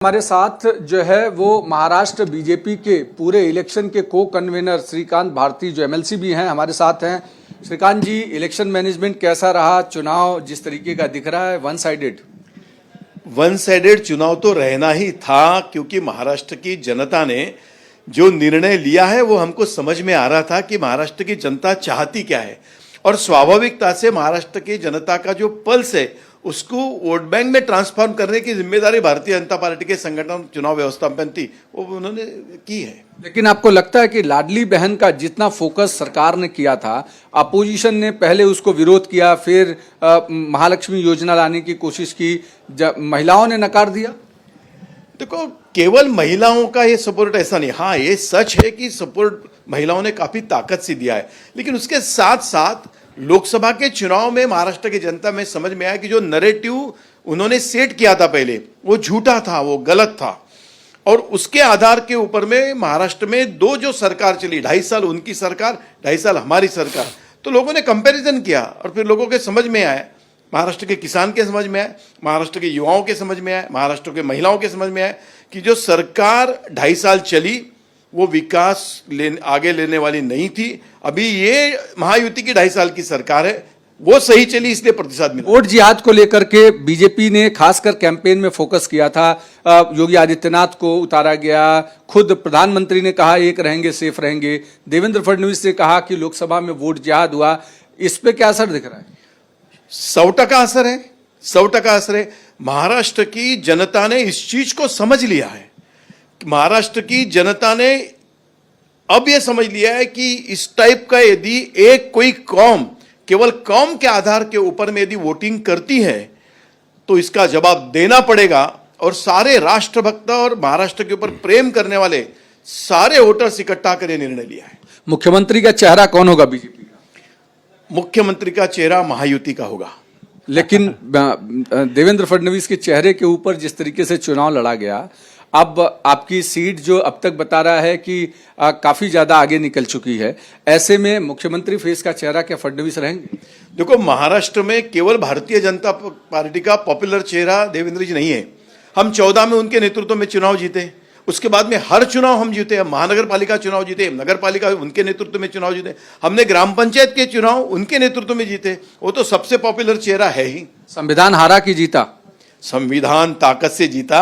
हमारे साथ जो है वो महाराष्ट्र बीजेपी के पूरे इलेक्शन के को कन्वीनर श्रीकांत भारती जो एमएलसी भी हैं हमारे साथ हैं। श्रीकांत जी, इलेक्शन मैनेजमेंट कैसा रहा? चुनाव जिस तरीके का दिख रहा है वन साइडेड चुनाव तो रहना ही था, क्योंकि महाराष्ट्र की जनता ने जो निर्णय लिया है वो हमको समझ में आ रहा था कि महाराष्ट्र की जनता चाहती क्या है, और स्वाभाविकता से महाराष्ट्र की जनता का जो पल्स है उसको वोट बैंक में ट्रांसफॉर्म करने की जिम्मेदारी भारतीय जनता पार्टी के संगठन चुनाव व्यवस्थापन थी, वो उन्होंने की है। लेकिन आपको लगता है कि लाडली बहन का जितना फोकस सरकार ने किया था, अपोजिशन ने पहले उसको विरोध किया, फिर महालक्ष्मी योजना लाने की कोशिश की, महिलाओं ने नकार दिया? देखो, केवल महिलाओं का ये सपोर्ट ऐसा नहीं, हाँ ये सच है कि सपोर्ट महिलाओं ने काफी ताकत से दिया है, लेकिन उसके साथ साथ लोकसभा के चुनाव में महाराष्ट्र की जनता में समझ में आया कि जो नैरेटिव उन्होंने सेट किया था पहले वो झूठा था, वो गलत था, और उसके आधार के ऊपर में महाराष्ट्र में दो जो सरकार चली, 2.5 साल उनकी सरकार, 2.5 साल हमारी सरकार, तो लोगों ने कंपैरिजन किया और फिर लोगों के समझ में आया, महाराष्ट्र के किसान के समझ में आया, महाराष्ट्र के युवाओं के समझ में आया, महाराष्ट्र के महिलाओं के समझ में आया कि जो सरकार 2.5 साल चली वो विकास आगे लेने वाली नहीं थी। अभी ये महायुति की 2.5 साल की सरकार है, वो सही चली, इसलिए प्रतिशत मिला। वोट जिहाद को लेकर के बीजेपी ने खासकर कैंपेन में फोकस किया था। योगी आदित्यनाथ को उतारा गया, खुद प्रधानमंत्री ने कहा एक रहेंगे सेफ रहेंगे, देवेंद्र फडणवीस ने कहा कि लोकसभा में वोट जिहाद हुआ। इस पे क्या असर दिख रहा है? 100% असर है, 100% असर है। महाराष्ट्र की जनता ने इस चीज को समझ लिया है। महाराष्ट्र की जनता ने अब यह समझ लिया है कि इस टाइप का यदि एक कोई कौम केवल कौम के आधार के ऊपर में यदि वोटिंग करती है तो इसका जवाब देना पड़ेगा, और सारे राष्ट्रभक्त और महाराष्ट्र के ऊपर प्रेम करने वाले सारे वोटर्स इकट्ठा कर निर्णय लिया है। मुख्यमंत्री का चेहरा कौन होगा बीजेपी का? मुख्यमंत्री का चेहरा महायुति का होगा। लेकिन देवेंद्र फडणवीस के चेहरे के ऊपर जिस तरीके से चुनाव लड़ा गया, अब आपकी सीट जो अब तक बता रहा है कि काफी ज्यादा आगे निकल चुकी है, ऐसे में मुख्यमंत्री फेस का चेहरा क्या फडणवीस रहेंगे? देखो, महाराष्ट्र में केवल भारतीय जनता पार्टी का पॉपुलर चेहरा देवेंद्र जी नहीं है। हम 14 में उनके नेतृत्व में चुनाव जीते, उसके बाद में हर चुनाव हम जीते, महानगर पालिका चुनाव जीते, नगर पालिका उनके नेतृत्व में चुनाव जीते, हमने ग्राम पंचायत के चुनाव उनके नेतृत्व में जीते। वो तो सबसे पॉपुलर चेहरा है ही। संविधान हारा कि जीता? संविधान ताकत से जीता।